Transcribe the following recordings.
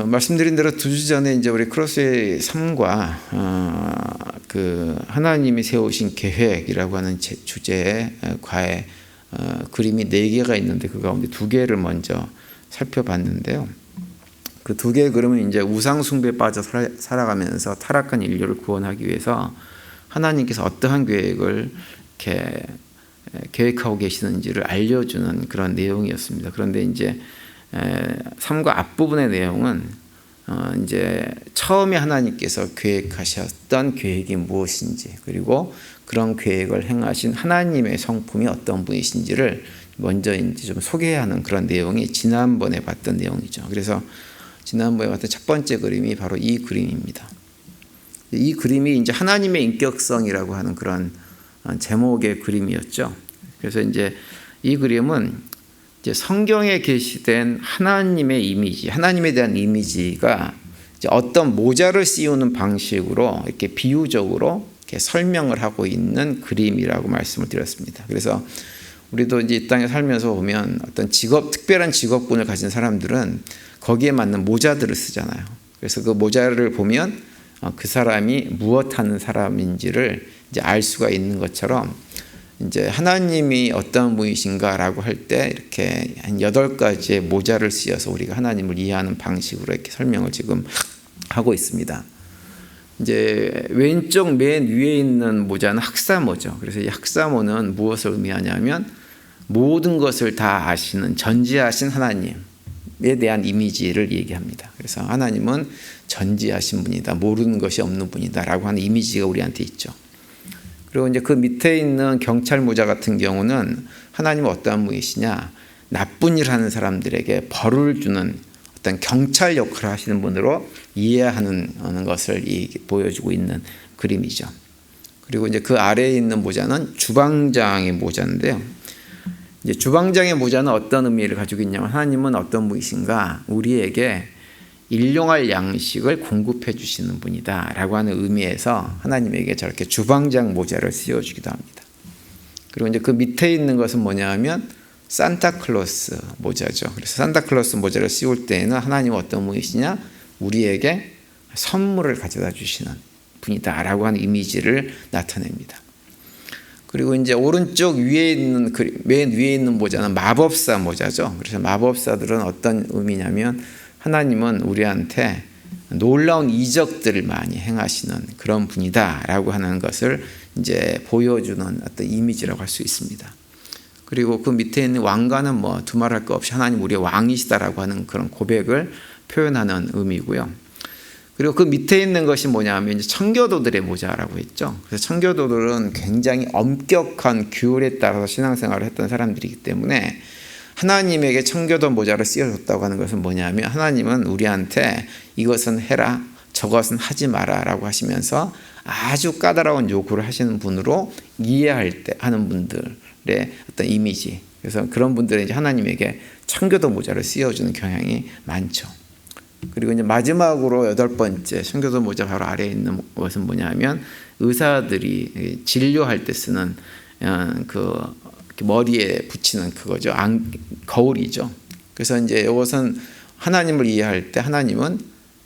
말씀드린 대로 2주 전에 이제 우리 크로스웨이 3과 그 하나님이 세우신 계획이라고 하는 주제의 과에 그림이 4개가 있는데 그 가운데 2개를 먼저 살펴봤는데요. 그 2개의 그림은 이제 우상 숭배에 빠져 살아가면서 타락한 인류를 구원하기 위해서 하나님께서 어떠한 계획을 이렇게 계획하고 계시는지를 알려주는 그런 내용이었습니다. 그런데 이제 3과 앞부분의 내용은 이제 처음에 하나님께서 계획하셨던 계획이 무엇인지, 그리고 그런 계획을 행하신 하나님의 성품이 어떤 분이신지를 먼저 이제 좀 소개하는 그런 내용이 지난번에 봤던 내용이죠. 그래서 지난번에 봤던 첫 번째 그림이 바로 이 그림입니다. 이 그림이 이제 하나님의 인격성이라고 하는 그런 제목의 그림이었죠. 그래서 이제 이 그림은 이제 성경에 게시된 하나님의 이미지, 하나님에 대한 이미지가 이제 어떤 모자를 씌우는 방식으로 이렇게 비유적으로 이렇게 설명을 하고 있는 그림이라고 말씀을 드렸습니다. 그래서 우리도 이제 이 땅에 살면서 보면 어떤 특별한 직업군을 가진 사람들은 거기에 맞는 모자들을 쓰잖아요. 그래서 그 모자를 보면 그 사람이 무엇 하는 사람인지를 이제 알 수가 있는 것처럼, 이제 하나님이 어떤 분이신가라고 할 때 이렇게 한 8가지의 모자를 씌어서 우리가 하나님을 이해하는 방식으로 이렇게 설명을 지금 하고 있습니다. 이제 왼쪽 맨 위에 있는 모자는 학사모죠. 그래서 이 학사모는 무엇을 의미하냐면 모든 것을 다 아시는 전지하신 하나님에 대한 이미지를 얘기합니다. 그래서 하나님은 전지하신 분이다, 모르는 것이 없는 분이다라고 하는 이미지가 우리한테 있죠. 그리고 이제 그 밑에 있는 경찰 모자 같은 경우는 하나님은 어떠한 분이시냐, 나쁜 일 하는 사람들에게 벌을 주는 어떤 경찰 역할을 하시는 분으로 이해하는 것을 보여주고 있는 그림이죠. 그리고 이제 그 아래에 있는 모자는 주방장의 모자인데요. 이제 주방장의 모자는 어떤 의미를 가지고 있냐면, 하나님은 어떤 분이신가, 우리에게 일용할 양식을 공급해 주시는 분이다 라고 하는 의미에서 하나님에게 저렇게 주방장 모자를 씌워주기도 합니다. 그리고 이제 그 밑에 있는 것은 뭐냐 하면 산타클로스 모자죠. 그래서 산타클로스 모자를 씌울 때에는 하나님은 어떤 분이시냐, 우리에게 선물을 가져다 주시는 분이다 라고 하는 이미지를 나타냅니다. 그리고 이제 오른쪽 위에 있는 맨 위에 있는 모자는 마법사 모자죠. 그래서 마법사들은 어떤 의미냐면, 하나님은 우리한테 놀라운 이적들을 많이 행하시는 그런 분이다라고 하는 것을 이제 보여주는 어떤 이미지라고 할 수 있습니다. 그리고 그 밑에 있는 왕관은 뭐 두말할 거 없이 하나님 우리의 왕이시다라고 하는 그런 고백을 표현하는 의미고요. 그리고 그 밑에 있는 것이 뭐냐면 이제 청교도들의 모자라고 했죠. 그래서 청교도들은 굉장히 엄격한 규율에 따라서 신앙생활을 했던 사람들이기 때문에 하나님에게 청교도 모자를 씌워줬다고 하는 것은 뭐냐면, 하나님은 우리한테 이것은 해라, 저것은 하지 마라 라고 하시면서 아주 까다로운 요구를 하시는 분으로 이해할 때 하는 분들의 어떤 이미지, 그래서 그런 분들은 이제 하나님에게 청교도 모자를 씌워주는 경향이 많죠. 그리고 이제 마지막으로 8번째 청교도 모자 바로 아래에 있는 것은 뭐냐면, 의사들이 진료할 때 쓰는 그 머리에 붙이는 그거죠. 거울이죠. 그래서 이제 이것은 하나님을 이해할 때 하나님은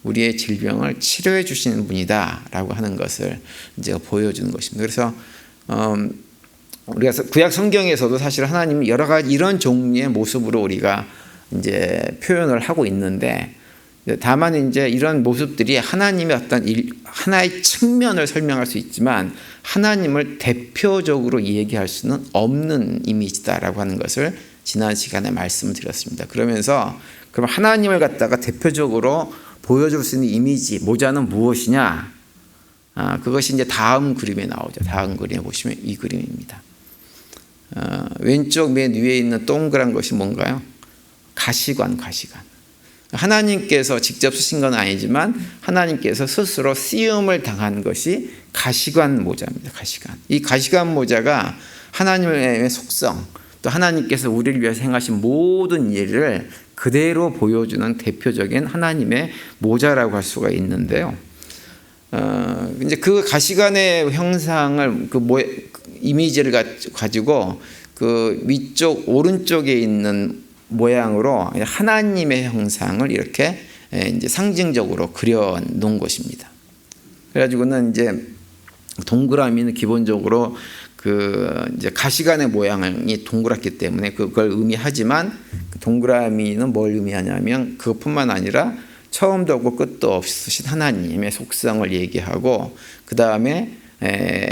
우리의 질병을 치료해 주시는 분이다라고 하는 것을 이제 보여주는 것입니다. 그래서 우리가 구약 성경에서도 사실 하나님은 여러 가지 이런 종류의 모습으로 우리가 이제 표현을 하고 있는데, 다만 이제 이런 모습들이 하나님의 어떤 하나의 측면을 설명할 수 있지만 하나님을 대표적으로 얘기할 수는 없는 이미지다라고 하는 것을 지난 시간에 말씀을 드렸습니다. 그러면서 그럼 하나님을 갖다가 대표적으로 보여줄 수 있는 이미지, 모자는 무엇이냐? 그것이 이제 다음 그림에 나오죠. 다음 그림에 보시면 이 그림입니다. 왼쪽 맨 위에 있는 동그란 것이 뭔가요? 가시관. 하나님께서 직접 쓰신 건 아니지만 하나님께서 스스로 쓰임을 당한 것이 가시관 모자입니다. 이 가시관 모자가 하나님의 속성, 또 하나님께서 우리를 위해서 행하신 모든 일을 그대로 보여주는 대표적인 하나님의 모자라고 할 수가 있는데요. 이제 그 가시관의 형상을 이미지를 가지고 그 위쪽 오른쪽에 있는 모양으로 하나님의 형상을 이렇게 이제 상징적으로 그려 놓은 것입니다. 그래가지고는 이제 동그라미는 기본적으로 이제 가시관의 모양이 동그랗기 때문에 그걸 의미하지만 동그라미는 뭘 의미하냐면 그것뿐만 아니라 처음도 없고 끝도 없으신 하나님의 속성을 얘기하고, 그 다음에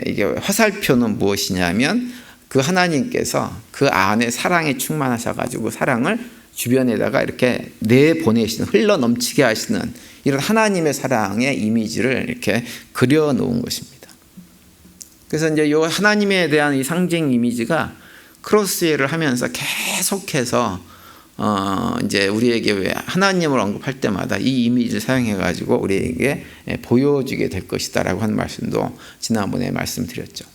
이게 화살표는 무엇이냐면 그 하나님께서 그 안에 사랑에 충만하셔가지고 사랑을 주변에다가 이렇게 내보내시는, 흘러 넘치게 하시는 이런 하나님의 사랑의 이미지를 이렇게 그려 놓은 것입니다. 그래서 이제 이 하나님에 대한 이 상징 이미지가 크로스웨이를 하면서 계속해서 이제 우리에게 왜 하나님을 언급할 때마다 이 이미지를 사용해 가지고 우리에게 보여주게 될 것이다라고 하는 말씀도 지난번에 말씀드렸죠.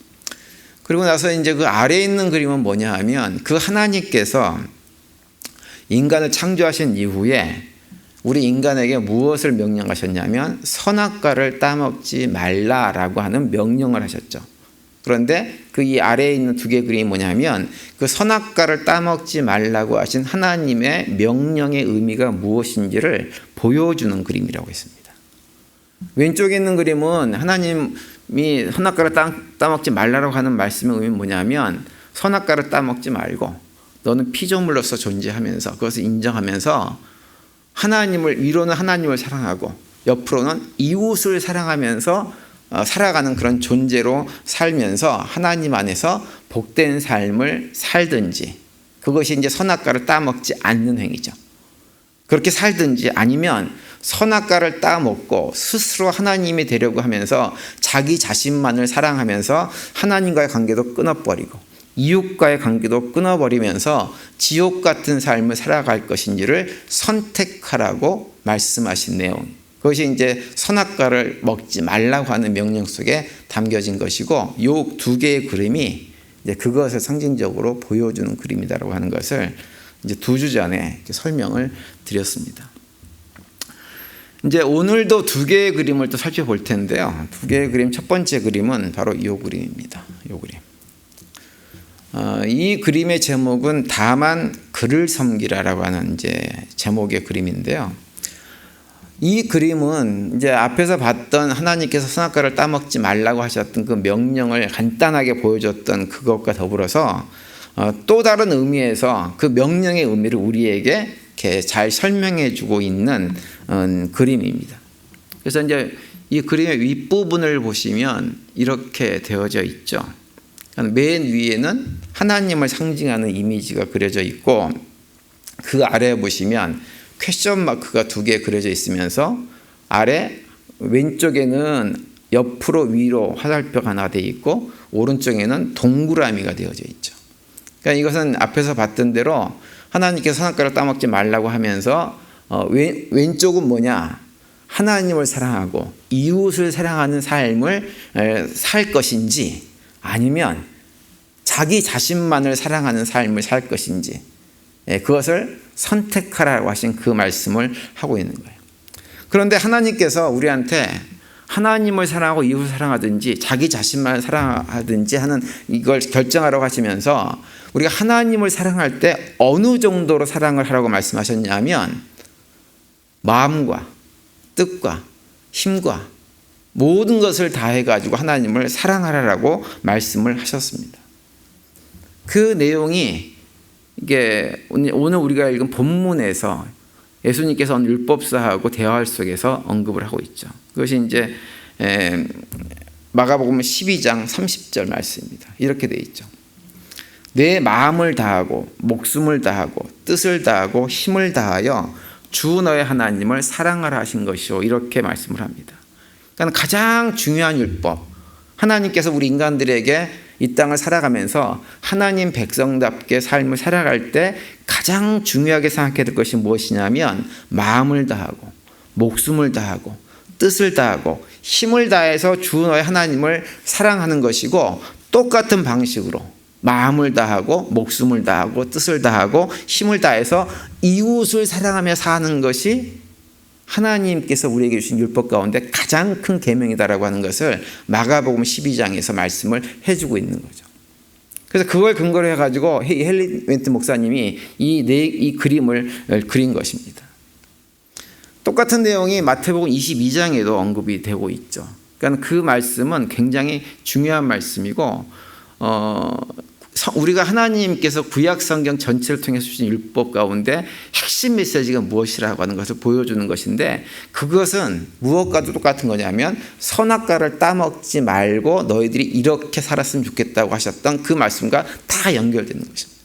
그리고 나서 이제 그 아래에 있는 그림은 뭐냐 하면 그 하나님께서 인간을 창조하신 이후에 우리 인간에게 무엇을 명령하셨냐면 선악과를 따먹지 말라라고 하는 명령을 하셨죠. 그런데 그 이 아래에 있는 두 개의 그림이 뭐냐면 그 선악과를 따먹지 말라고 하신 하나님의 명령의 의미가 무엇인지를 보여주는 그림이라고 했습니다. 왼쪽에 있는 그림은 하나님이 선악과를 따먹지 말라고 하는 말씀의 의미는 뭐냐면 선악과를 따먹지 말고 너는 피조물로서 존재하면서 그것을 인정하면서 위로는 하나님을 사랑하고 옆으로는 이웃을 사랑하면서 살아가는 그런 존재로 살면서 하나님 안에서 복된 삶을 살든지, 그것이 이제 선악과를 따먹지 않는 행위죠. 그렇게 살든지 아니면 선악과를 따먹고 스스로 하나님이 되려고 하면서 자기 자신만을 사랑하면서 하나님과의 관계도 끊어버리고 이웃과의 관계도 끊어버리면서 지옥 같은 삶을 살아갈 것인지를 선택하라고 말씀하신 내용, 그것이 이제 선악과를 먹지 말라고 하는 명령 속에 담겨진 것이고, 이 두 개의 그림이 이제 그것을 상징적으로 보여주는 그림이다라고 하는 것을 이제 2주 전에 설명을 드렸습니다. 이제 오늘도 두 개의 그림을 또 살펴볼 텐데요. 두 개의 그림, 첫 번째 그림은 바로 이 그림입니다. 이 그림. 이 그림의 제목은 다만 그를 섬기라라고 하는 이제 제목의 그림인데요. 이 그림은 이제 앞에서 봤던 하나님께서 선악과를 따먹지 말라고 하셨던 그 명령을 간단하게 보여줬던 그것과 더불어서 또 다른 의미에서 그 명령의 의미를 우리에게 이렇게 잘 설명해 주고 있는 그림입니다. 그래서 이제 이 그림의 윗부분을 보시면 이렇게 되어져 있죠. 맨 위에는 하나님을 상징하는 이미지가 그려져 있고, 그 아래에 보시면 퀘스천 마크가 2개 그려져 있으면서 아래 왼쪽에는 옆으로 위로 화살표가 하나 되어 있고 오른쪽에는 동그라미가 되어져 있죠. 그러니까 이것은 앞에서 봤던 대로 하나님께서 선악과를 따먹지 말라고 하면서 왼쪽은 뭐냐? 하나님을 사랑하고 이웃을 사랑하는 삶을 살 것인지, 아니면 자기 자신만을 사랑하는 삶을 살 것인지, 그것을 선택하라고 하신 그 말씀을 하고 있는 거예요. 그런데 하나님께서 우리한테 하나님을 사랑하고 이웃을 사랑하든지 자기 자신만 사랑하든지 하는 이걸 결정하라고 하시면서 우리가 하나님을 사랑할 때 어느 정도로 사랑을 하라고 말씀하셨냐면 마음과 뜻과 힘과 모든 것을 다해가지고 하나님을 사랑하라고 말씀을 하셨습니다. 그 내용이 이게 오늘 우리가 읽은 본문에서 예수님께서 율법사하고 대화할 속에서 언급을 하고 있죠. 그것이 이제 마가복음 12장 30절 말씀입니다. 이렇게 돼 있죠. 내 마음을 다하고 목숨을 다하고 뜻을 다하고 힘을 다하여 주 너의 하나님을 사랑하라 하신 것이요, 이렇게 말씀을 합니다. 그러니까 가장 중요한 율법, 하나님께서 우리 인간들에게 이 땅을 살아가면서 하나님 백성답게 삶을 살아갈 때 가장 중요하게 생각해야 될 것이 무엇이냐면 마음을 다하고 목숨을 다하고 뜻을 다하고 힘을 다해서 주 너의 하나님을 사랑하는 것이고, 똑같은 방식으로 마음을 다하고 목숨을 다하고 뜻을 다하고 힘을 다해서 이웃을 사랑하며 사는 것이 하나님께서 우리에게 주신 율법 가운데 가장 큰 계명이다라고 하는 것을 마가복음 12장에서 말씀을 해주고 있는 거죠. 그래서 그걸 근거로 해가지고 헨리 웬트 목사님이 이 그림을 그린 것입니다. 똑같은 내용이 마태복음 22장에도 언급이 되고 있죠. 그러니까 그 말씀은 굉장히 중요한 말씀이고 우리가 하나님께서 구약 성경 전체를 통해서 주신 율법 가운데 핵심 메시지가 무엇이라고 하는 것을 보여주는 것인데, 그것은 무엇과도 똑같은 거냐면 선악과를 따먹지 말고 너희들이 이렇게 살았으면 좋겠다고 하셨던 그 말씀과 다 연결되는 것입니다.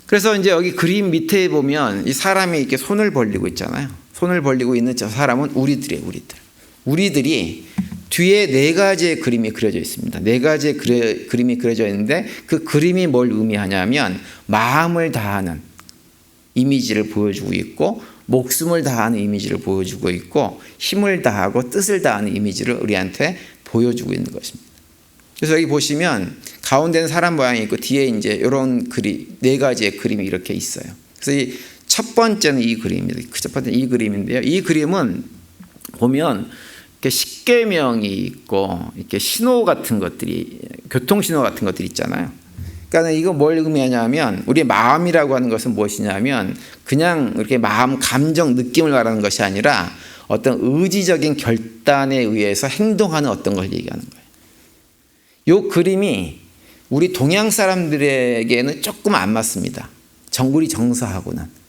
그래서 이제 여기 그림 밑에 보면 이 사람이 이렇게 손을 벌리고 있잖아요. 손을 벌리고 있는 저 사람은 우리들이에요. 우리들이 뒤에 네 가지의 그림이 그려져 있습니다. 네 가지의 그림이 그려져 있는데 그 그림이 뭘 의미하냐면 마음을 다하는 이미지를 보여주고 있고, 목숨을 다하는 이미지를 보여주고 있고, 힘을 다하고 뜻을 다하는 이미지를 우리한테 보여주고 있는 것입니다. 그래서 여기 보시면 가운데는 사람 모양이 있고 뒤에 이제 이런 그림, 네 가지의 그림이 이렇게 있어요. 그래서 이 첫 번째는 이 그림입니다. 첫 번째 이 그림인데요. 이 그림은 보면 이렇게 십계명이 있고 이렇게 신호 같은 것들이, 교통 신호 같은 것들이 있잖아요. 그러니까 이거 뭘 의미하냐면 우리의 마음이라고 하는 것은 무엇이냐면 그냥 이렇게 마음, 감정, 느낌을 말하는 것이 아니라 어떤 의지적인 결단에 의해서 행동하는 어떤 걸 얘기하는 거예요. 이 그림이 우리 동양 사람들에게는 조금 안 맞습니다. 우리 정서하고는.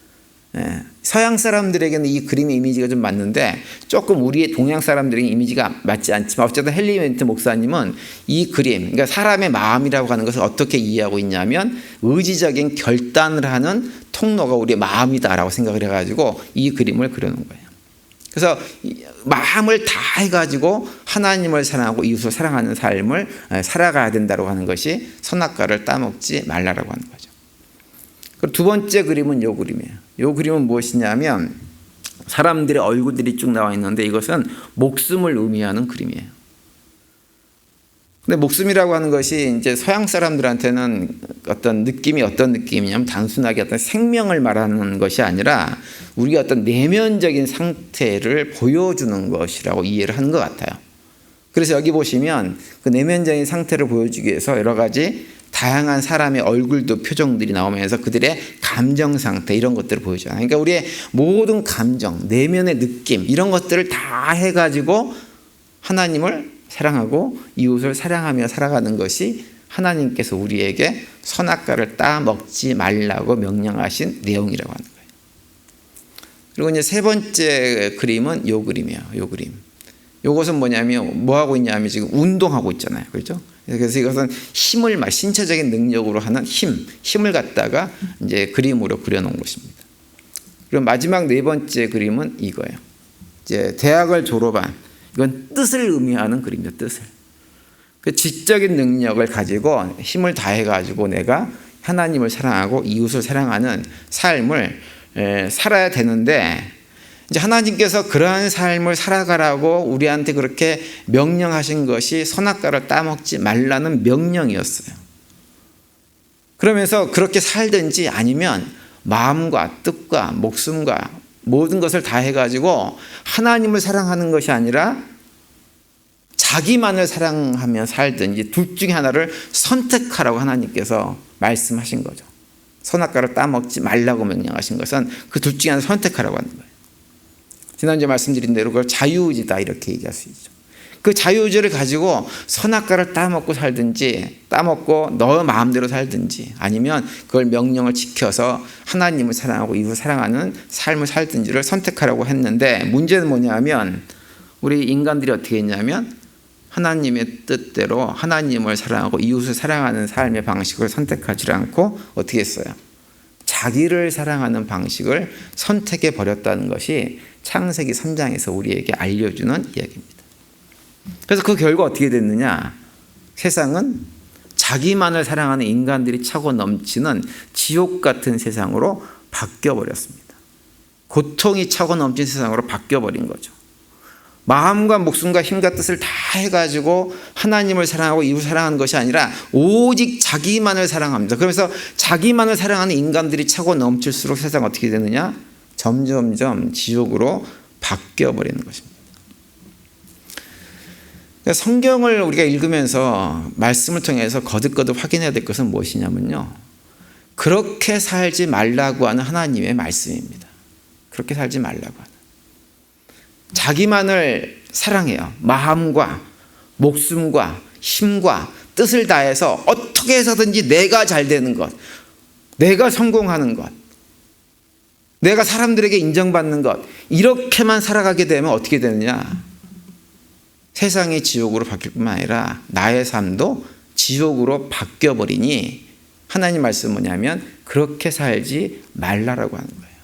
서양 사람들에게는 이 그림의 이미지가 좀 맞는데 조금 우리의 동양 사람들에게 이미지가 맞지 않지만, 어쨌든 헨리 멘트 목사님은 이 그림, 그러니까 사람의 마음이라고 하는 것을 어떻게 이해하고 있냐면 의지적인 결단을 하는 통로가 우리의 마음이다라고 생각을 해가지고 이 그림을 그려놓은 거예요. 그래서 마음을 다 해가지고 하나님을 사랑하고 이웃을 사랑하는 삶을 살아가야 된다고 하는 것이 선악과를 따먹지 말라라고 하는 거죠. 그리고 두 번째 그림은 이 그림이에요. 이 그림은 무엇이냐면 사람들의 얼굴들이 쭉 나와 있는데 이것은 목숨을 의미하는 그림이에요. 근데 목숨이라고 하는 것이 이제 서양 사람들한테는 어떤 느낌이냐면 단순하게 어떤 생명을 말하는 것이 아니라 우리가 어떤 내면적인 상태를 보여주는 것이라고 이해를 하는 것 같아요. 그래서 여기 보시면 그 내면적인 상태를 보여주기 위해서 여러 가지 다양한 사람의 얼굴도 표정들이 나오면서 그들의 감정 상태 이런 것들을 보여줘요. 그러니까 우리의 모든 감정, 내면의 느낌 이런 것들을 다 해가지고 하나님을 사랑하고 이웃을 사랑하며 살아가는 것이 하나님께서 우리에게 선악과를 따먹지 말라고 명령하신 내용이라고 하는 거예요. 그리고 이제 세 번째 그림은 요 그림이에요. 요 그림. 요것은 뭐냐면 뭐 하고 있냐면 지금 운동하고 있잖아요. 그렇죠? 그래서 이것은 힘을 신체적인 능력으로 하는 힘을 갖다가 이제 그림으로 그려놓은 것입니다. 그리고 마지막 네 번째 그림은 이거예요. 이제 대학을 졸업한, 이건 뜻을 의미하는 그림이죠. 뜻을. 그 지적인 능력을 가지고 힘을 다해가지고 내가 하나님을 사랑하고 이웃을 사랑하는 삶을 살아야 되는데, 이제 하나님께서 그러한 삶을 살아가라고 우리한테 그렇게 명령하신 것이 선악과를 따먹지 말라는 명령이었어요. 그러면서 그렇게 살든지 아니면 마음과 뜻과 목숨과 모든 것을 다 해가지고 하나님을 사랑하는 것이 아니라 자기만을 사랑하며 살든지 둘 중에 하나를 선택하라고 하나님께서 말씀하신 거죠. 선악과를 따먹지 말라고 명령하신 것은 그 둘 중에 하나를 선택하라고 하는 거예요. 지난주에 말씀드린 대로 그걸 자유의지다 이렇게 얘기할 수 있죠. 그 자유의지를 가지고 선악과를 따먹고 살든지 따먹고 너 마음대로 살든지 아니면 그걸 명령을 지켜서 하나님을 사랑하고 이웃을 사랑하는 삶을 살든지를 선택하라고 했는데, 문제는 뭐냐면 우리 인간들이 어떻게 했냐면 하나님의 뜻대로 하나님을 사랑하고 이웃을 사랑하는 삶의 방식을 선택하지 않고 어떻게 했어요? 자기를 사랑하는 방식을 선택해 버렸다는 것이 창세기 3장에서 우리에게 알려주는 이야기입니다. 그래서 그 결과 어떻게 됐느냐? 세상은 자기만을 사랑하는 인간들이 차고 넘치는 지옥 같은 세상으로 바뀌어 버렸습니다. 고통이 차고 넘친 세상으로 바뀌어 버린 거죠. 마음과 목숨과 힘과 뜻을 다 해가지고 하나님을 사랑하고 이웃을 사랑하는 것이 아니라 오직 자기만을 사랑합니다. 그러면서 자기만을 사랑하는 인간들이 차고 넘칠수록 세상은 어떻게 되느냐? 점점점 지옥으로 바뀌어 버리는 것입니다. 그러니까 성경을 우리가 읽으면서 말씀을 통해서 거듭거듭 확인해야 될 것은 무엇이냐면요, 그렇게 살지 말라고 하는 하나님의 말씀입니다. 그렇게 살지 말라고 하는. 자기만을 사랑해요. 마음과 목숨과 힘과 뜻을 다해서 어떻게 해서든지 내가 잘 되는 것, 내가 성공하는 것, 내가 사람들에게 인정받는 것, 이렇게만 살아가게 되면 어떻게 되느냐? 세상이 지옥으로 바뀔 뿐만 아니라 나의 삶도 지옥으로 바뀌어버리니 하나님 말씀은 뭐냐면 그렇게 살지 말라라고 하는 거예요.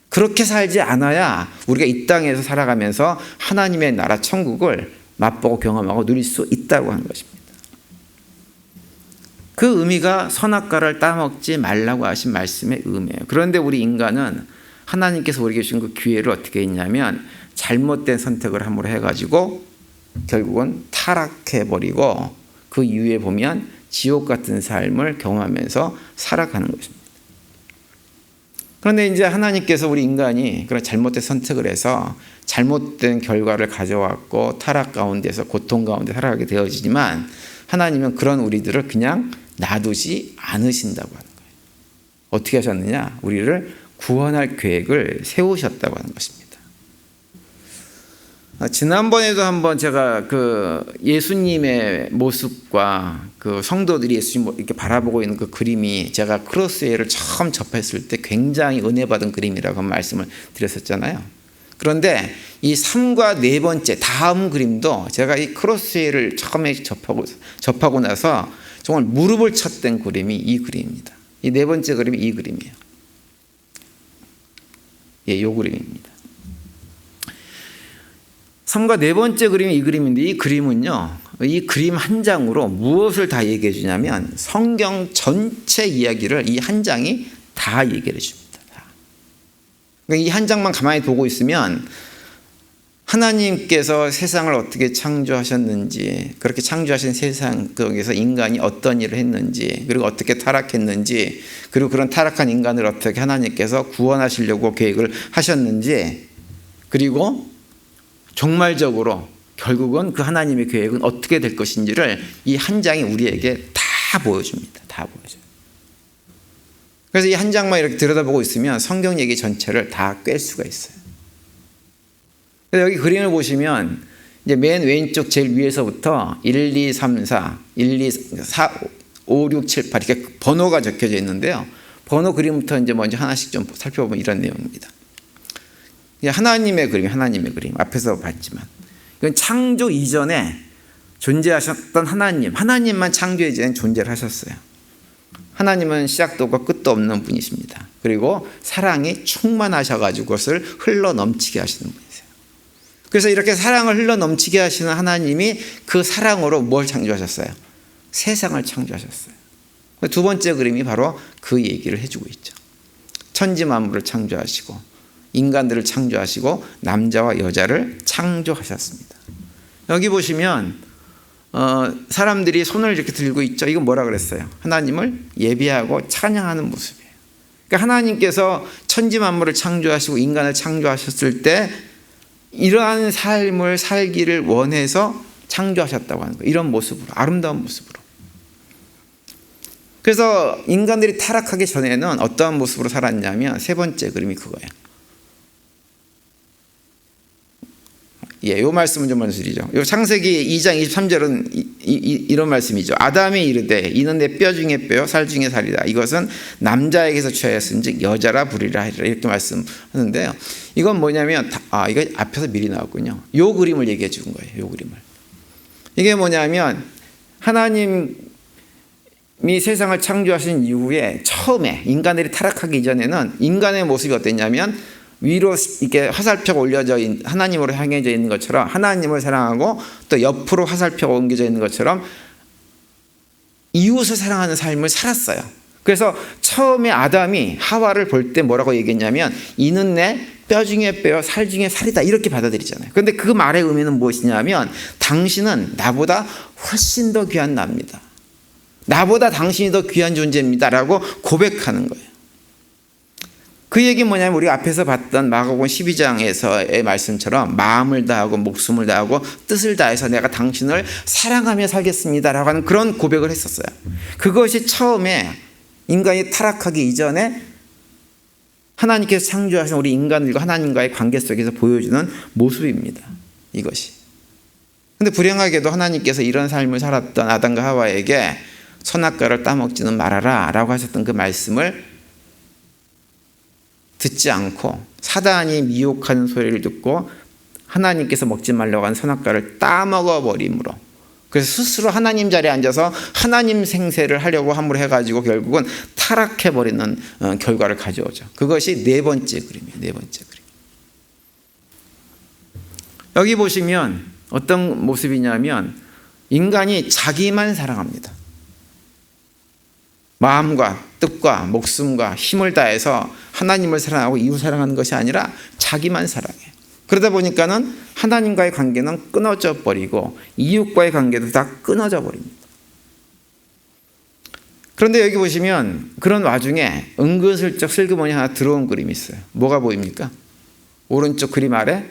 그렇게 살지 않아야 우리가 이 땅에서 살아가면서 하나님의 나라 천국을 맛보고 경험하고 누릴 수 있다고 하는 것입니다. 그 의미가 선악과를 따먹지 말라고 하신 말씀의 의미예요. 그런데 우리 인간은 하나님께서 우리에게 주신 그 기회를 어떻게 했냐면 잘못된 선택을 함으로 해가지고 결국은 타락해버리고 그 이후에 보면 지옥 같은 삶을 경험하면서 살아가는 것입니다. 그런데 이제 하나님께서 우리 인간이 그런 잘못된 선택을 해서 잘못된 결과를 가져왔고 타락 가운데서 고통 가운데 살아가게 되어지지만 하나님은 그런 우리들을 그냥 놔두지 않으신다고 하는 거예요. 어떻게 하셨느냐? 우리를 구원할 계획을 세우셨다고 하는 것입니다. 지난번에도 한번 제가 그 예수님의 모습과 그 성도들이 예수님 이렇게 바라보고 있는 그 그림이 제가 크로스웨이를 처음 접했을 때 굉장히 은혜 받은 그림이라고 말씀을 드렸었잖아요. 그런데 이 3과 네 번째 다음 그림도 제가 이 크로스웨이를 처음에 접하고 나서 정말 무릎을 쳤던 그림이 이 그림입니다. 이 네 번째 그림이 이 그림이에요. 예, 이 그림입니다. 3과 네 번째 그림이 이 그림인데 이 그림은요, 이 그림 한 장으로 무엇을 다 얘기해 주냐면 성경 전체 이야기를 이 한 장이 다 얘기해 줍니다. 그러니까 이 한 장만 가만히 보고 있으면 하나님께서 세상을 어떻게 창조하셨는지, 그렇게 창조하신 세상 거기서 인간이 어떤 일을 했는지, 그리고 어떻게 타락했는지, 그리고 그런 타락한 인간을 어떻게 하나님께서 구원하시려고 계획을 하셨는지, 그리고 종말적으로 결국은 그 하나님의 계획은 어떻게 될 것인지를 이 한 장이 우리에게 다 보여줍니다. 다 보여줘요. 그래서 이 한 장만 이렇게 들여다보고 있으면 성경 얘기 전체를 다 꿰 수가 있어요. 그래서 여기 그림을 보시면 이제 맨 왼쪽 제일 위에서부터 1, 2, 3, 4, 1, 2, 4, 5, 6, 7, 8 이렇게 번호가 적혀져 있는데요. 번호 그림부터 이제 먼저 하나씩 좀 살펴보면 이런 내용입니다. 하나님의 그림, 하나님의 그림 앞에서 봤지만 이건 창조 이전에 존재하셨던 하나님만 창조 이전에 존재를 하셨어요. 하나님은 시작도 없고 끝도 없는 분이십니다. 그리고 사랑이 충만하셔가지고 그것을 흘러 넘치게 하시는 분이세요. 그래서 이렇게 사랑을 흘러 넘치게 하시는 하나님이 그 사랑으로 뭘 창조하셨어요? 세상을 창조하셨어요. 두 번째 그림이 바로 그 얘기를 해주고 있죠. 천지 만물을 창조하시고 인간들을 창조하시고 남자와 여자를 창조하셨습니다. 여기 보시면 사람들이 손을 이렇게 들고 있죠. 이건 뭐라 그랬어요? 하나님을 예배하고 찬양하는 모습이에요. 그러니까 하나님께서 천지 만물을 창조하시고 인간을 창조하셨을 때 이러한 삶을 살기를 원해서 창조하셨다고 하는 거예요. 이런 모습으로, 아름다운 모습으로. 그래서 인간들이 타락하기 전에는 어떠한 모습으로 살았냐면 세 번째 그림이 그거예요. 예, 요 말씀은 좀 먼저 드리죠. 요 창세기 2장 23절은 이런 말씀이죠. 아담이 이르되 이는 내 뼈 중에 뼈 살 중에 살이다. 이것은 남자에게서 취하였은즉 여자라 부리라 하리라. 이렇게 말씀하는데요. 이건 뭐냐면 이거 앞에서 미리 나왔군요. 요 그림을 얘기해 준 거예요. 요 그림을. 이게 뭐냐면 하나님이 세상을 창조하신 이후에 처음에 인간들이 타락하기 이전에는 인간의 모습이 어땠냐면 위로 이렇게 화살표가 올려져 있는 하나님으로 향해져 있는 것처럼 하나님을 사랑하고 또 옆으로 화살표가 옮겨져 있는 것처럼 이웃을 사랑하는 삶을 살았어요. 그래서 처음에 아담이 하와를 볼 때 뭐라고 얘기했냐면 이는 내 뼈 중에 뼈 살 중에 살이다 이렇게 받아들이잖아요. 그런데 그 말의 의미는 무엇이냐면 당신은 나보다 훨씬 더 귀한 나입니다. 나보다 당신이 더 귀한 존재입니다 라고 고백하는 거예요. 그 얘기는 뭐냐면 우리가 앞에서 봤던 마가복음 12장에서의 말씀처럼 마음을 다하고 목숨을 다하고 뜻을 다해서 내가 당신을 사랑하며 살겠습니다라고 하는 그런 고백을 했었어요. 그것이 처음에 인간이 타락하기 이전에 하나님께서 창조하신 우리 인간들과 하나님과의 관계 속에서 보여주는 모습입니다. 이것이. 근데 불행하게도 하나님께서 이런 삶을 살았던 아담과 하와에게 선악과를 따먹지는 말아라 라고 하셨던 그 말씀을 듣지 않고 사단이 미혹하는 소리를 듣고 하나님께서 먹지 말라고 한 선악과를 따먹어 버림으로, 그래서 스스로 하나님 자리에 앉아서 하나님 생세를 하려고 함으로 해가지고 결국은 타락해버리는 결과를 가져오죠. 그것이 네 번째 그림이에요. 네 번째 그림. 여기 보시면 어떤 모습이냐면 인간이 자기만 사랑합니다. 마음과 뜻과 목숨과 힘을 다해서 하나님을 사랑하고 이웃 사랑하는 것이 아니라 자기만 사랑해요. 그러다 보니까는 하나님과의 관계는 끊어져 버리고 이웃과의 관계도 다 끊어져 버립니다. 그런데 여기 보시면 그런 와중에 은근슬쩍 슬그머니 하나 들어온 그림이 있어요. 뭐가 보입니까? 오른쪽 그림 아래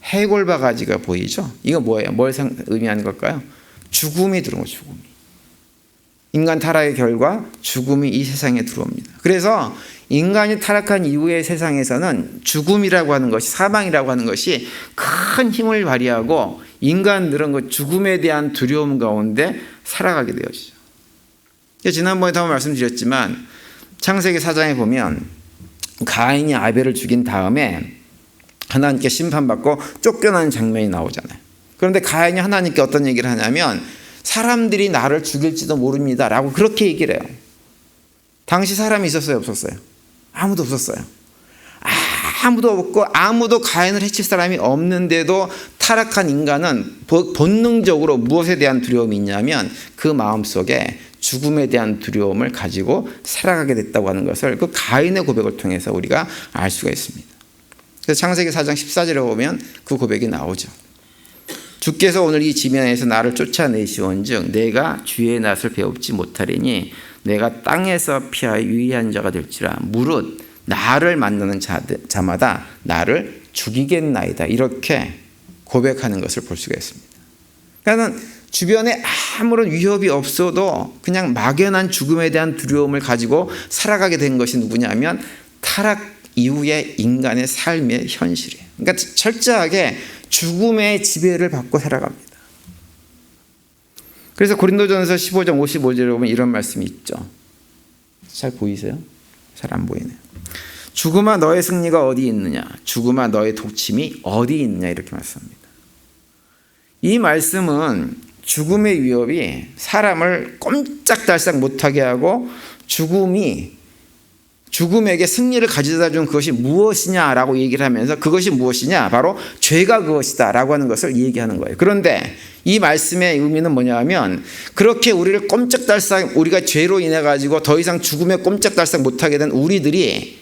해골 바가지가 보이죠? 이거 뭐예요? 뭘 의미하는 걸까요? 죽음이 들어온 거예요. 죽음이. 인간 타락의 결과 죽음이 이 세상에 들어옵니다. 그래서 인간이 타락한 이후의 세상에서는 죽음이라고 하는 것이, 사망이라고 하는 것이 큰 힘을 발휘하고 인간들은 그 죽음에 대한 두려움 가운데 살아가게 되어지죠. 지난번에도 한번 말씀드렸지만 창세기 4장에 보면 가인이 아벨을 죽인 다음에 하나님께 심판받고 쫓겨나는 장면이 나오잖아요. 그런데 가인이 하나님께 어떤 얘기를 하냐면 사람들이 나를 죽일지도 모릅니다 라고 그렇게 얘기를 해요. 당시 사람이 있었어요? 없었어요? 아무도 없었어요. 아무도 없고 아무도 가인을 해칠 사람이 없는데도 타락한 인간은 본능적으로 무엇에 대한 두려움이 있냐면 그 마음속에 죽음에 대한 두려움을 가지고 살아가게 됐다고 하는 것을 그 가인의 고백을 통해서 우리가 알 수가 있습니다. 그래서 창세기 4장 14절에 보면 그 고백이 나오죠. 주께서 오늘 이 지면에서 나를 쫓아내시온즉 내가 주의 낯을 배웁지 못하리니 내가 땅에서 피하여 유의한 자가 될지라 무릇 나를 만나는 자마다 나를 죽이겠나이다. 이렇게 고백하는 것을 볼 수가 있습니다. 그러니까 주변에 아무런 위협이 없어도 그냥 막연한 죽음에 대한 두려움을 가지고 살아가게 된 것이 누구냐면 타락 이후의 인간의 삶의 현실이에요. 그러니까 철저하게 죽음의 지배를 받고 살아갑니다. 그래서 고린도전서 15장 55절에 보면 이런 말씀이 있죠. 잘 보이세요? 잘 안 보이네요. 죽음아 너의 승리가 어디 있느냐? 죽음아 너의 독침이 어디 있느냐? 이렇게 말씀합니다. 이 말씀은 죽음의 위협이 사람을 꼼짝달싹 못하게 하고 죽음에게 승리를 가져다 준 그것이 무엇이냐라고 얘기를 하면서 그것이 무엇이냐? 바로 죄가 그것이다 라고 하는 것을 얘기하는 거예요. 그런데 이 말씀의 의미는 뭐냐면 그렇게 우리를 꼼짝달싹 우리가 죄로 인해 가지고 더 이상 죽음에 꼼짝달싹 못하게 된 우리들이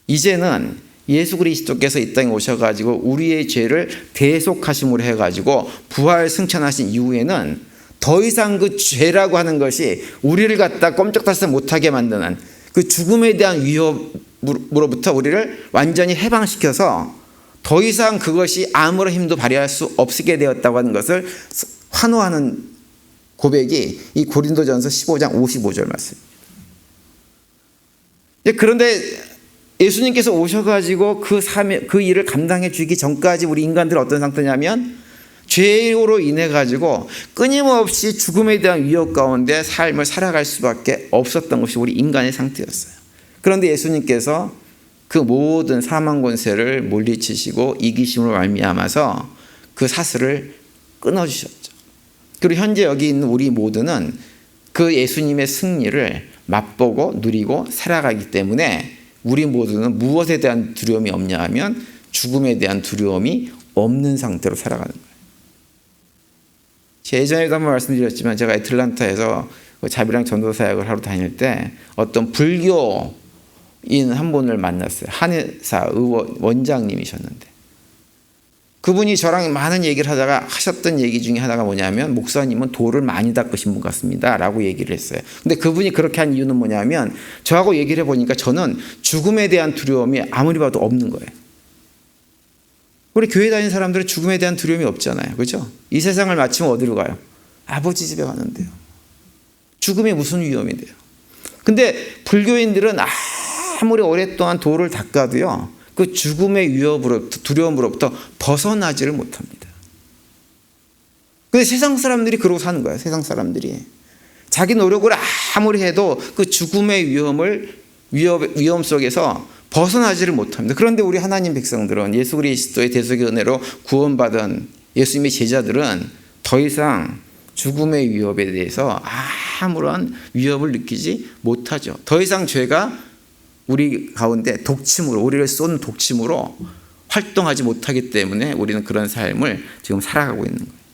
이제는 예수 그리스도께서 이 땅에 오셔가지고 우리의 죄를 대속하심으로 해가지고 부활 승천하신 이후에는 더 이상 그 죄라고 하는 것이 우리를 갖다 꼼짝달싹 못하게 만드는 그 죽음에 대한 위협으로부터 우리를 완전히 해방시켜서 더 이상 그것이 아무런 힘도 발휘할 수 없게 되었다고 하는 것을 환호하는 고백이 이 고린도전서 15장 55절 말씀입니다. 그런데 예수님께서 오셔가지고 그 일을 감당해 주기 전까지 우리 인간들은 어떤 상태냐면 죄로 인해 가지고 끊임없이 죽음에 대한 위협 가운데 삶을 살아갈 수밖에 없었던 것이 우리 인간의 상태였어요. 그런데 예수님께서 그 모든 사망 권세를 물리치시고 이기심으로 말미암아서 그 사슬을 끊어주셨죠. 그리고 현재 여기 있는 우리 모두는 그 예수님의 승리를 맛보고 누리고 살아가기 때문에 우리 모두는 무엇에 대한 두려움이 없냐 하면 죽음에 대한 두려움이 없는 상태로 살아가는 거예요. 예전에도 한번 말씀드렸지만 제가 애틀란타에서 자비랑 전도 사역을 하러 다닐 때 어떤 불교인 한 분을 만났어요. 한의사 원장님이셨는데 그분이 저랑 많은 얘기를 하다가 하셨던 얘기 중에 하나가 뭐냐면 목사님은 돌을 많이 닦으신 분 같습니다 라고 얘기를 했어요. 근데 그분이 그렇게 한 이유는 뭐냐면 저하고 얘기를 해보니까 저는 죽음에 대한 두려움이 아무리 봐도 없는 거예요. 우리 교회 다니는 사람들은 죽음에 대한 두려움이 없잖아요. 그렇죠? 이 세상을 마치면 어디로 가요? 아버지 집에 가는데요. 죽음이 무슨 위험인데요. 근데 불교인들은 아무리 오랫동안 돌을 닦아도요, 그 죽음의 위협으로부터, 두려움으로부터 벗어나지를 못합니다. 근데 세상 사람들이 그러고 사는 거예요. 세상 사람들이 자기 노력을 아무리 해도 그 죽음의 위험 속에서 벗어나지를 못합니다. 그런데 우리 하나님 백성들은, 예수 그리스도의 대속의 은혜로 구원받은 예수님의 제자들은 더 이상 죽음의 위협에 대해서 아무런 위협을 느끼지 못하죠. 더 이상 죄가 우리 가운데 독침으로, 우리를 쏜 독침으로 활동하지 못하기 때문에 우리는 그런 삶을 지금 살아가고 있는 거예요.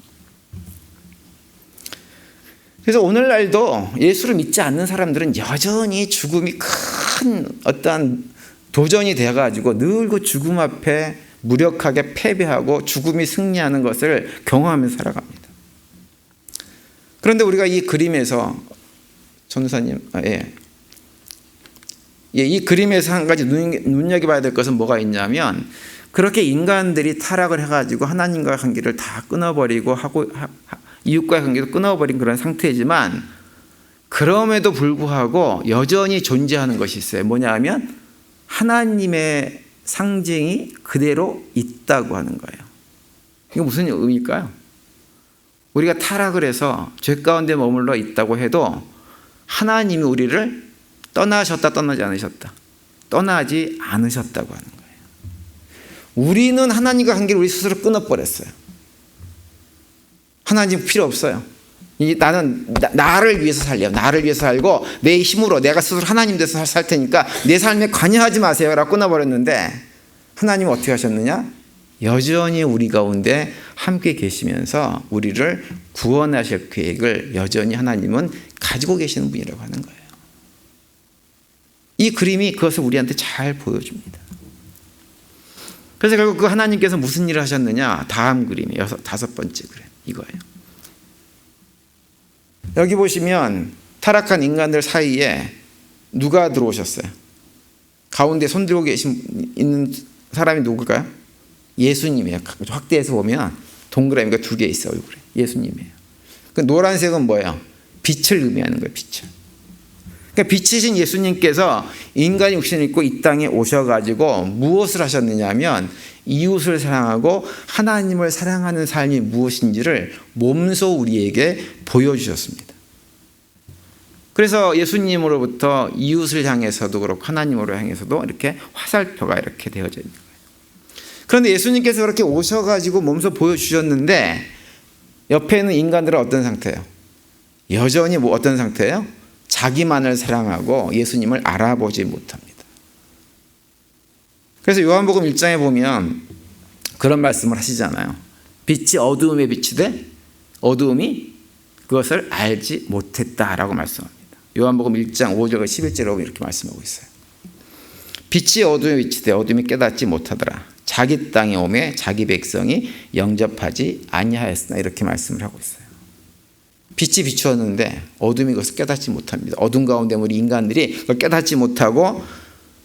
그래서 오늘날도 예수를 믿지 않는 사람들은 여전히 죽음이 큰 어떠한 도전이 되어가지고 늘 그 죽음 앞에 무력하게 패배하고 죽음이 승리하는 것을 경험하면서 살아갑니다. 그런데 우리가 이 그림에서 전도사님, 이 그림에서 한 가지 눈여겨봐야 될 것은 뭐가 있냐면, 그렇게 인간들이 타락을 해가지고 하나님과의 관계를 다 끊어버리고 이웃과의 관계도 끊어버린 그런 상태이지만, 그럼에도 불구하고 여전히 존재하는 것이 있어요. 뭐냐 하면 하나님의 상징이 그대로 있다고 하는 거예요. 이게 무슨 의미일까요? 우리가 타락을 해서 죄 가운데 머물러 있다고 해도 하나님이 우리를 떠나지 않으셨다고 하는 거예요. 우리는 하나님과 관계를 우리 스스로 끊어버렸어요. 하나님 필요 없어요. 나는 나를 위해서 살려요. 나를 위해서 살고 내 힘으로 내가 스스로 하나님 돼서 살 테니까 내 삶에 관여하지 마세요 라고 끊어버렸는데, 하나님은 어떻게 하셨느냐? 여전히 우리 가운데 함께 계시면서 우리를 구원하실 계획을 여전히 하나님은 가지고 계시는 분이라고 하는 거예요. 이 그림이 그것을 우리한테 잘 보여줍니다. 그래서 결국 그 하나님께서 무슨 일을 하셨느냐? 다음 그림이 5번째 그림 이거예요. 여기 보시면 타락한 인간들 사이에 누가 들어오셨어요? 가운데 손들고 있는 사람이 누굴까요? 예수님이에요. 확대해서 보면 동그라미가 2개 있어요. 얼굴에. 예수님이에요. 그 노란색은 뭐예요? 빛을 의미하는 거예요. 빛을. 그러니까 빛이신 예수님께서 인간이 육신을 입고 이 땅에 오셔가지고 무엇을 하셨느냐 하면 이웃을 사랑하고 하나님을 사랑하는 삶이 무엇인지를 몸소 우리에게 보여주셨습니다. 그래서 예수님으로부터 이웃을 향해서도 그렇고 하나님으로 향해서도 이렇게 화살표가 이렇게 되어져 있는 거예요. 그런데 예수님께서 그렇게 오셔가지고 몸소 보여주셨는데 옆에 있는 인간들은 어떤 상태예요? 여전히 어떤 상태예요? 자기만을 사랑하고 예수님을 알아보지 못합니다. 그래서 요한복음 1장에 보면 그런 말씀을 하시잖아요. 빛이 어두움에 비치되 어두움이 그것을 알지 못했다라고 말씀합니다. 요한복음 1장 5절 11절에 이렇게 말씀하고 있어요. 빛이 어두움에 비치되 어두움이 깨닫지 못하더라. 자기 땅에 오매 자기 백성이 영접하지 아니하였으나 이렇게 말씀을 하고 있어요. 빛이 비추었는데 어둠이 그것을 깨닫지 못합니다. 어둠 가운데 우리 인간들이 그걸 깨닫지 못하고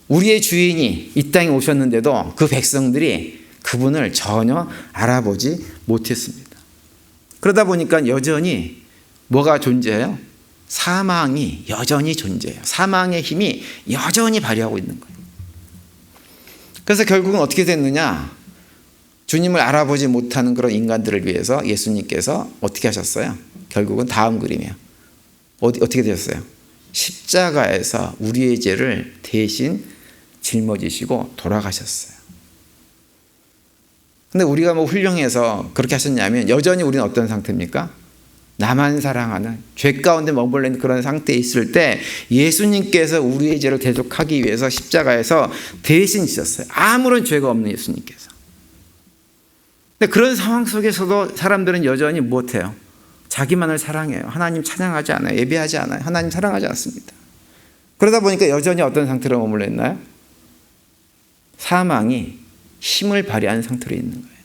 우리의 주인이 이 땅에 오셨는데도 그 백성들이 그분을 전혀 알아보지 못했습니다. 그러다 보니까 여전히 뭐가 존재해요? 사망이 여전히 존재해요. 사망의 힘이 여전히 발휘하고 있는 거예요. 그래서 결국은 어떻게 됐느냐? 주님을 알아보지 못하는 그런 인간들을 위해서 예수님께서 어떻게 하셨어요? 결국은 다음 그림이에요. 어떻게 되셨어요? 십자가에서 우리의 죄를 대신 짊어지시고 돌아가셨어요. 근데 우리가 뭐 훌륭해서 그렇게 하셨냐면 여전히 우리는 어떤 상태입니까? 나만 사랑하는 죄 가운데 머물러 있는 그런 상태에 있을 때 예수님께서 우리의 죄를 대속하기 위해서 십자가에서 대신 지셨어요. 아무런 죄가 없는 예수님께서. 근데 그런 상황 속에서도 사람들은 여전히 못해요. 자기만을 사랑해요. 하나님 찬양하지 않아요. 예배하지 않아요. 하나님 사랑하지 않습니다. 그러다 보니까 여전히 어떤 상태로 머물러 있나요? 사망이 힘을 발휘하는 상태로 있는 거예요.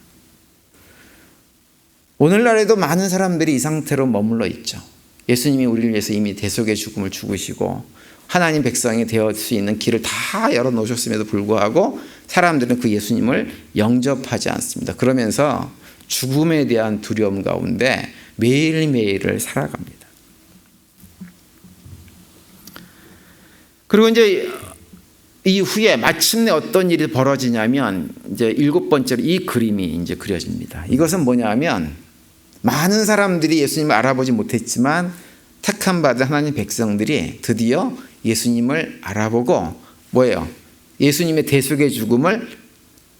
오늘날에도 많은 사람들이 이 상태로 머물러 있죠. 예수님이 우리를 위해서 이미 대속의 죽음을 죽으시고 하나님 백성이 되어 수 있는 길을 다 열어놓으셨음에도 불구하고 사람들은 그 예수님을 영접하지 않습니다. 그러면서 죽음에 대한 두려움 가운데 매일매일을 살아갑니다. 그리고 이제 이후에 마침내 어떤 일이 벌어지냐면 이제 7번째로 이 그림이 이제 그려집니다. 이것은 뭐냐면 많은 사람들이 예수님을 알아보지 못했지만 택함 받은 하나님 백성들이 드디어 예수님을 알아보고 뭐예요? 예수님의 대속의 죽음을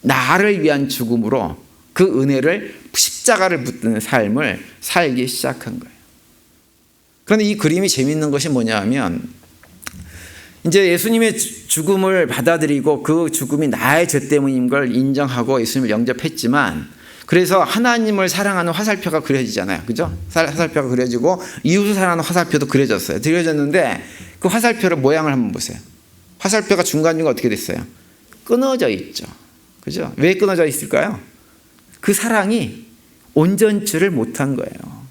나를 위한 죽음으로 그 은혜를 십자가를 붙드는 삶을 살기 시작한 거예요. 그런데 이 그림이 재미있는 것이 뭐냐면 이제 예수님의 죽음을 받아들이고 그 죽음이 나의 죄 때문인 걸 인정하고 예수님을 영접했지만 그래서 하나님을 사랑하는 화살표가 그려지잖아요. 그죠? 화살표가 그려지고 이웃을 사랑하는 화살표도 그려졌어요. 그려졌는데 그 화살표의 모양을 한번 보세요. 화살표가 중간중간 어떻게 됐어요? 끊어져 있죠. 그죠? 왜 끊어져 있을까요? 그 사랑이 온전치를 못한 거예요.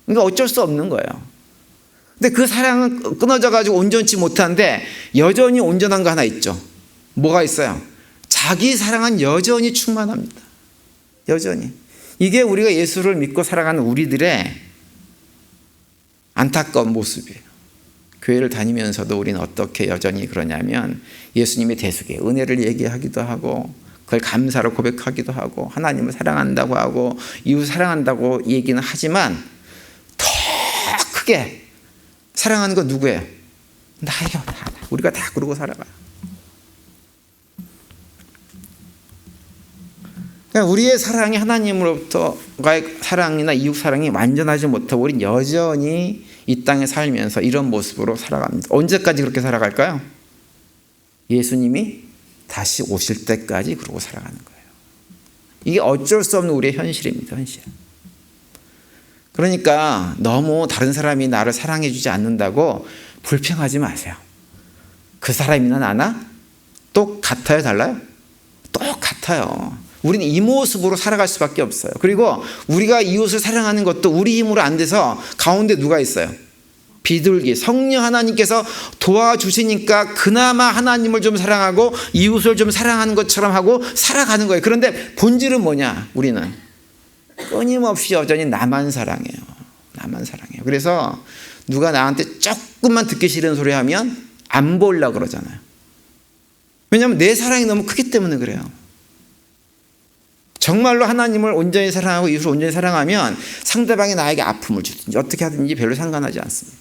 그러니까 어쩔 수 없는 거예요. 근데 그 사랑은 끊어져가지고 온전치 못한데 여전히 온전한 거 하나 있죠. 뭐가 있어요? 자기 사랑은 여전히 충만합니다. 여전히. 이게 우리가 예수를 믿고 살아가는 우리들의 안타까운 모습이에요. 교회를 다니면서도 우리는 어떻게 여전히 그러냐면 예수님의 대속의 은혜를 얘기하기도 하고 그걸 감사로 고백하기도 하고 하나님을 사랑한다고 하고 이웃 사랑한다고 얘기는 하지만 더 크게 사랑하는 건 누구예요? 나예요. 나. 우리가 다 그러고 살아가요. 그러니까 우리의 사랑이 하나님으로부터의 사랑이나 이웃 사랑이 완전하지 못하고 우리는 여전히 이 땅에 살면서 이런 모습으로 살아갑니다. 언제까지 그렇게 살아갈까요? 예수님이 다시 오실 때까지 그러고 살아가는 거예요. 이게 어쩔 수 없는 우리의 현실입니다. 현실. 그러니까 너무 다른 사람이 나를 사랑해 주지 않는다고 불평하지 마세요. 그 사람이나 나나 똑같아요? 달라요? 똑같아요. 우리는 이 모습으로 살아갈 수밖에 없어요. 그리고 우리가 이웃을 사랑하는 것도 우리 힘으로 안 돼서 가운데 누가 있어요? 비둘기, 성령 하나님께서 도와주시니까 그나마 하나님을 좀 사랑하고 이웃을 좀 사랑하는 것처럼 하고 살아가는 거예요. 그런데 본질은 뭐냐? 우리는 끊임없이 여전히 나만 사랑해요. 나만 사랑해요. 그래서 누가 나한테 조금만 듣기 싫은 소리 하면 안 보려고 그러잖아요. 왜냐하면 내 사랑이 너무 크기 때문에 그래요. 정말로 하나님을 온전히 사랑하고 이웃을 온전히 사랑하면 상대방이 나에게 아픔을 주든지 어떻게 하든지 별로 상관하지 않습니다.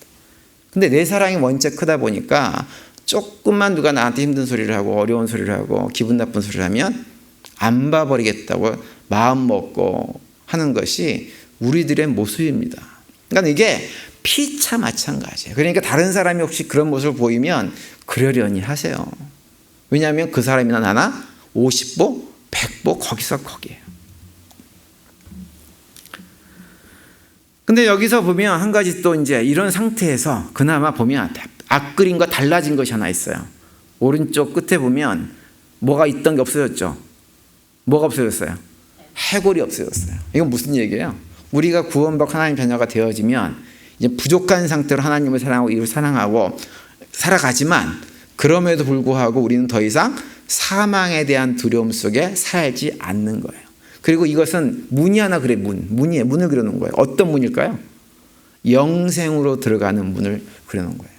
근데 내 사랑이 원체 크다 보니까 조금만 누가 나한테 힘든 소리를 하고 어려운 소리를 하고 기분 나쁜 소리를 하면 안 봐버리겠다고 마음 먹고 하는 것이 우리들의 모습입니다. 그러니까 이게 피차 마찬가지예요. 그러니까 다른 사람이 혹시 그런 모습을 보이면 그러려니 하세요. 왜냐하면 그 사람이나 나나 50보 100보 거기서 거기에요. 근데 여기서 보면 한 가지 또 이제 이런 상태에서 그나마 보면 앞그림과 달라진 것이 하나 있어요. 오른쪽 끝에 보면 뭐가 있던 게 없어졌죠. 뭐가 없어졌어요? 해골이 없어졌어요. 이건 무슨 얘기예요? 우리가 구원받고 하나님 자녀가 되어지면 이제 부족한 상태로 하나님을 사랑하고 이를 사랑하고 살아가지만 그럼에도 불구하고 우리는 더 이상 사망에 대한 두려움 속에 살지 않는 거예요. 그리고 이것은 문이 하나 그래 문이에요. 문을 그려놓은 거예요. 어떤 문일까요? 영생으로 들어가는 문을 그려놓은 거예요.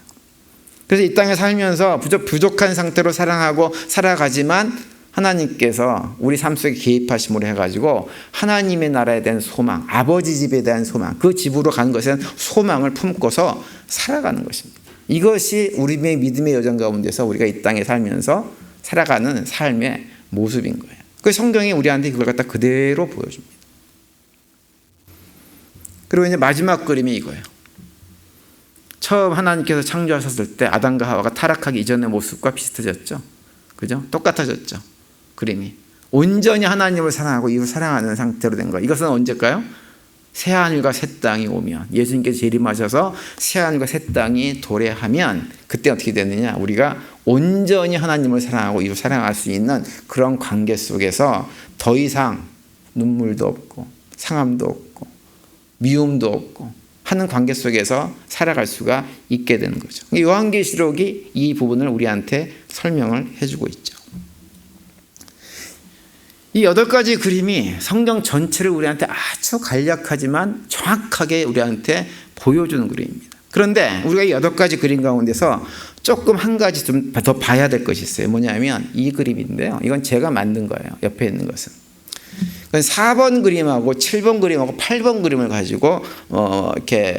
그래서 이 땅에 살면서 부족한 상태로 사랑하고 살아가지만 하나님께서 우리 삶 속에 개입하심으로 해가지고 하나님의 나라에 대한 소망, 아버지 집에 대한 소망, 그 집으로 가는 것에 대한 소망을 품고서 살아가는 것입니다. 이것이 우리의 믿음의 여정 가운데서 우리가 이 땅에 살면서 살아가는 삶의 모습인 거예요. 그 성경이 우리한테 그걸 갖다 그대로 보여줍니다. 그리고 이제 마지막 그림이 이거예요. 처음 하나님께서 창조하셨을 때 아담과 하와가 타락하기 이전의 모습과 비슷해졌죠. 그죠? 똑같아졌죠. 그림이. 온전히 하나님을 사랑하고 이웃을 사랑하는 상태로 된 거예요. 이것은 언제일까요? 새하늘과 새 땅이 오면, 예수님께서 재림하셔서 새하늘과 새 땅이 도래하면 그때 어떻게 되느냐? 우리가 온전히 하나님을 사랑하고 이웃을 사랑할 수 있는 그런 관계 속에서 더 이상 눈물도 없고 상함도 없고 미움도 없고 하는 관계 속에서 살아갈 수가 있게 되는 거죠. 요한계시록이 이 부분을 우리한테 설명을 해주고 있죠. 이 8가지 그림이 성경 전체를 우리한테 아주 간략하지만 정확하게 우리한테 보여주는 그림입니다. 그런데 우리가 이 8가지 그림 가운데서 조금 한 가지 좀 더 봐야 될 것이 있어요. 뭐냐면 이 그림인데요. 이건 제가 만든 거예요. 옆에 있는 것은. 4번 그림하고 7번 그림하고 8번 그림을 가지고 이렇게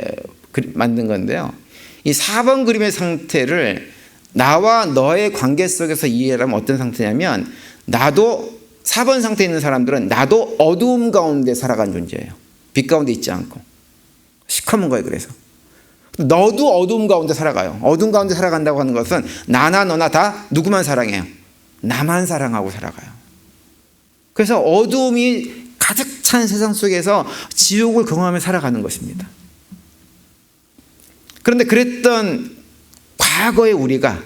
만든 건데요. 이 4번 그림의 상태를 나와 너의 관계 속에서 이해하면 어떤 상태냐면, 나도 4번 상태에 있는 사람들은 나도 어두움 가운데 살아간 존재예요. 빛 가운데 있지 않고. 시커먼 거예요. 그래서 너도 어두움 가운데 살아가요. 어두움 가운데 살아간다고 하는 것은 나나 너나 다 누구만 사랑해요? 나만 사랑하고 살아가요. 그래서 어두움이 가득 찬 세상 속에서 지옥을 경험하며 살아가는 것입니다. 그런데 그랬던 과거의 우리가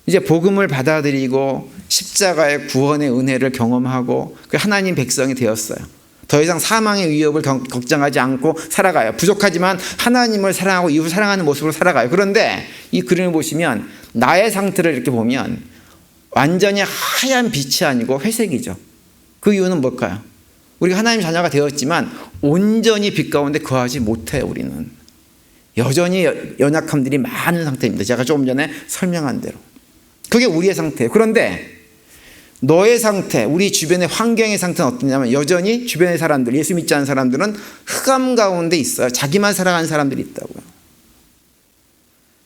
이제 복음을 받아들이고 십자가의 구원의 은혜를 경험하고 하나님 백성이 되었어요. 더 이상 사망의 위협을 걱정하지 않고 살아가요. 부족하지만 하나님을 사랑하고 이웃을 사랑하는 모습으로 살아가요. 그런데 이 그림을 보시면 나의 상태를 이렇게 보면 완전히 하얀 빛이 아니고 회색이죠. 그 이유는 뭘까요? 우리가 하나님 자녀가 되었지만 온전히 빛 가운데 거하지 못해요. 우리는 여전히 연약함들이 많은 상태입니다. 제가 조금 전에 설명한 대로 그게 우리의 상태예요. 그런데 너의 상태, 우리 주변의 환경의 상태는 어떠냐면 여전히 주변의 사람들, 예수 믿지 않는 사람들은 흑암 가운데 있어요. 자기만 살아가는 사람들이 있다고요.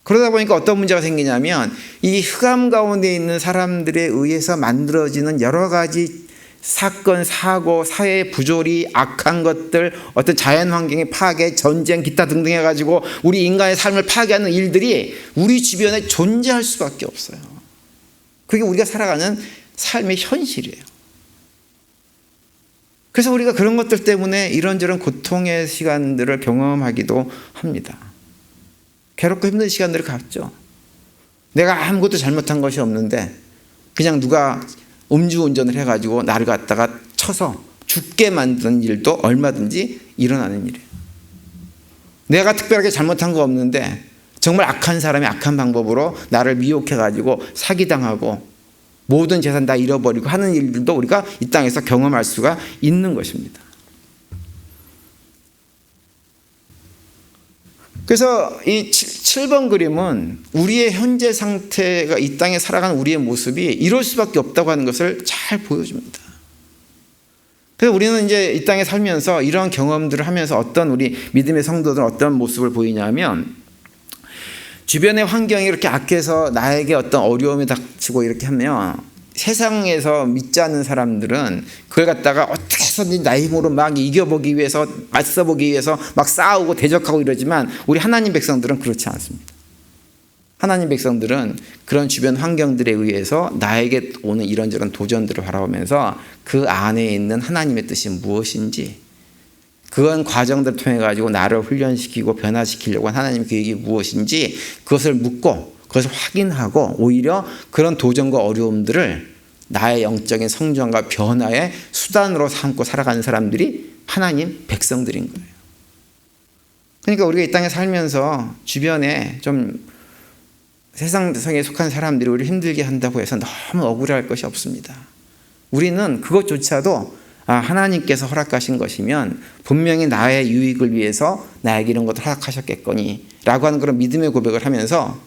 그러다 보니까 어떤 문제가 생기냐면 이 흑암 가운데 있는 사람들에 의해서 만들어지는 여러 가지 사건, 사고, 사회의 부조리, 악한 것들, 어떤 자연 환경의 파괴, 전쟁, 기타 등등 해가지고 우리 인간의 삶을 파괴하는 일들이 우리 주변에 존재할 수밖에 없어요. 그게 우리가 살아가는 삶의 현실이에요. 그래서 우리가 그런 것들 때문에 이런저런 고통의 시간들을 경험하기도 합니다. 괴롭고 힘든 시간들을 갖죠. 내가 아무것도 잘못한 것이 없는데 그냥 누가 음주운전을 해가지고 나를 갖다가 쳐서 죽게 만드는 일도 얼마든지 일어나는 일이에요. 내가 특별하게 잘못한 거 없는데 정말 악한 사람이 악한 방법으로 나를 미혹해가지고 사기당하고 모든 재산 다 잃어버리고 하는 일들도 우리가 이 땅에서 경험할 수가 있는 것입니다. 그래서 이 7번 그림은 우리의 현재 상태가 이 땅에 살아가는 우리의 모습이 이럴 수밖에 없다고 하는 것을 잘 보여줍니다. 그래서 우리는 이제 이 땅에 살면서 이런 경험들을 하면서 어떤 우리 믿음의 성도들은 어떤 모습을 보이냐면 주변의 환경이 이렇게 악해서 나에게 어떤 어려움이 닥치고 이렇게 하면 세상에서 믿지 않는 사람들은 그걸 갖다가 어떻게 해서든지 나의 힘으로 막 이겨보기 위해서 맞서보기 위해서 막 싸우고 대적하고 이러지만 우리 하나님 백성들은 그렇지 않습니다. 하나님 백성들은 그런 주변 환경들에 의해서 나에게 오는 이런저런 도전들을 바라보면서 그 안에 있는 하나님의 뜻이 무엇인지 그런 과정들을 통해 가지고 나를 훈련시키고 변화시키려고 한 하나님의 계획이 무엇인지 그것을 묻고 그것을 확인하고 오히려 그런 도전과 어려움들을 나의 영적인 성장과 변화의 수단으로 삼고 살아가는 사람들이 하나님 백성들인 거예요. 그러니까 우리가 이 땅에 살면서 주변에 좀 세상에 속한 사람들이 우리를 힘들게 한다고 해서 너무 억울할 것이 없습니다. 우리는 그것조차도 하나님께서 허락하신 것이면 분명히 나의 유익을 위해서 나에게 이런 것을 허락하셨겠거니 라고 하는 그런 믿음의 고백을 하면서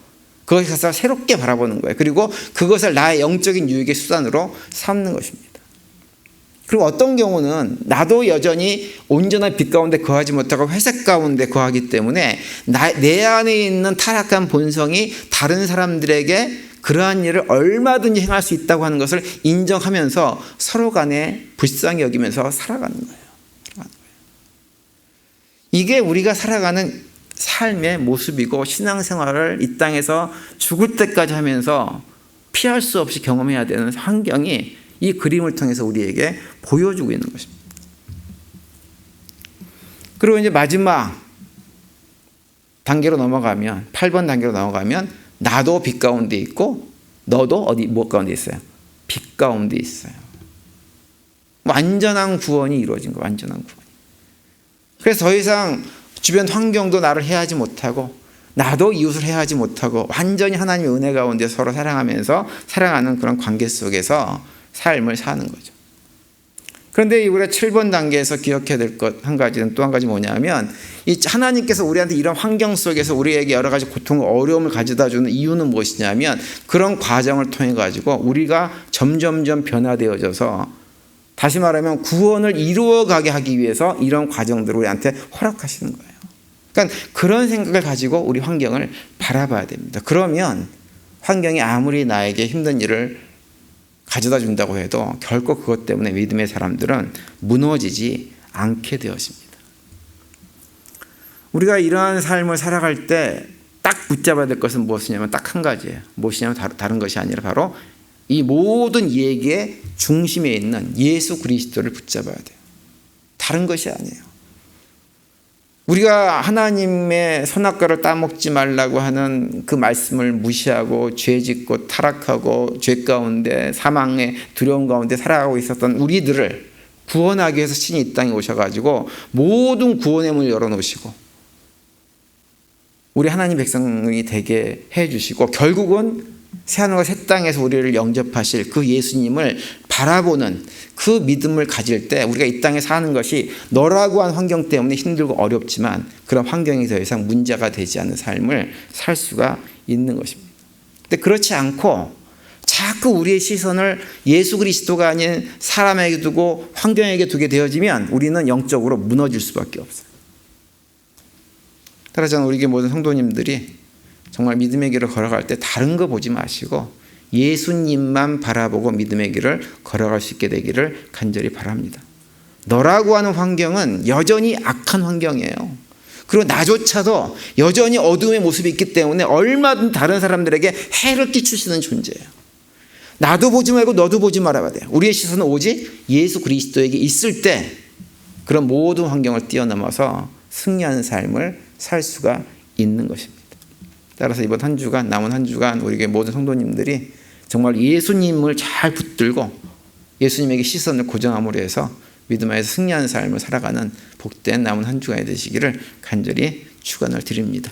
그것에서 새롭게 바라보는 거예요. 그리고 그것을 나의 영적인 유익의 수단으로 삼는 것입니다. 그리고 어떤 경우는 나도 여전히 온전한 빛 가운데 거하지 못하고 회색 가운데 거하기 때문에 내 안에 있는 타락한 본성이 다른 사람들에게 그러한 일을 얼마든지 행할 수 있다고 하는 것을 인정하면서 서로 간에 불쌍히 여기면서 살아가는 거예요. 이게 우리가 살아가는 삶의 모습이고 신앙생활을 이 땅에서 죽을 때까지 하면서 피할 수 없이 경험해야 되는 환경이 이 그림을 통해서 우리에게 보여주고 있는 것입니다. 그리고 이제 마지막 단계로 넘어가면 8번 단계로 넘어가면 나도 빛 가운데 있고 너도 어디 무엇 가운데 있어요? 빛 가운데 있어요. 완전한 구원이 이루어진 거예요. 완전한 구원이. 그래서 더 이상 주변 환경도 나를 해하지 못하고 나도 이웃을 해하지 못하고 완전히 하나님의 은혜 가운데 서로 사랑하면서 살아가는 그런 관계 속에서 삶을 사는 거죠. 그런데 우리가 7번 단계에서 기억해야 될 것 한 가지는 또 한 가지 뭐냐면 이 하나님께서 우리한테 이런 환경 속에서 우리에게 여러 가지 고통과 어려움을 가져다 주는 이유는 무엇이냐면 그런 과정을 통해 가지고 우리가 점점점 변화되어져서 다시 말하면 구원을 이루어가게 하기 위해서 이런 과정들을 우리한테 허락하시는 거예요. 그러니까 그런 생각을 가지고 우리 환경을 바라봐야 됩니다. 그러면 환경이 아무리 나에게 힘든 일을 가져다 준다고 해도 결코 그것 때문에 믿음의 사람들은 무너지지 않게 되었습니다. 우리가 이러한 삶을 살아갈 때 딱 붙잡아야 될 것은 무엇이냐면 딱 한 가지예요. 무엇이냐면 다른 것이 아니라 바로 이 모든 얘기의 중심에 있는 예수 그리스도를 붙잡아야 돼요. 다른 것이 아니에요. 우리가 하나님의 선악과를 따먹지 말라고 하는 그 말씀을 무시하고 죄짓고 타락하고 죄 가운데 사망의 두려움 가운데 살아가고 있었던 우리들을 구원하기 위해서 신이 이 땅에 오셔가지고 모든 구원의 문을 열어놓으시고 우리 하나님 백성이 되게 해주시고 결국은 새하늘과 새 땅에서 우리를 영접하실 그 예수님을 바라보는 그 믿음을 가질 때 우리가 이 땅에 사는 것이 너라고 한 환경 때문에 힘들고 어렵지만 그런 환경이 더 이상 문제가 되지 않는 삶을 살 수가 있는 것입니다. 근데 그렇지 않고 자꾸 우리의 시선을 예수 그리스도가 아닌 사람에게 두고 환경에게 두게 되어지면 우리는 영적으로 무너질 수밖에 없어요. 따라서 저는 우리 모든 성도님들이 정말 믿음의 길을 걸어갈 때 다른 거 보지 마시고 예수님만 바라보고 믿음의 길을 걸어갈 수 있게 되기를 간절히 바랍니다. 너라고 하는 환경은 여전히 악한 환경이에요. 그리고 나조차도 여전히 어둠의 모습이 있기 때문에 얼마든 다른 사람들에게 해를 끼치시는 존재예요. 나도 보지 말고 너도 보지 말아야 돼요. 우리의 시선은 오직 예수 그리스도에게 있을 때 그런 모든 환경을 뛰어넘어서 승리하는 삶을 살 수가 있는 것입니다. 따라서 이번 한 주간 남은 한 주간 우리에게 모든 성도님들이 정말 예수님을 잘 붙들고 예수님에게 시선을 고정함으로 해서 믿음 안에서 승리하는 삶을 살아가는 복된 남은 한 주간이 되시기를 간절히 축원을 드립니다.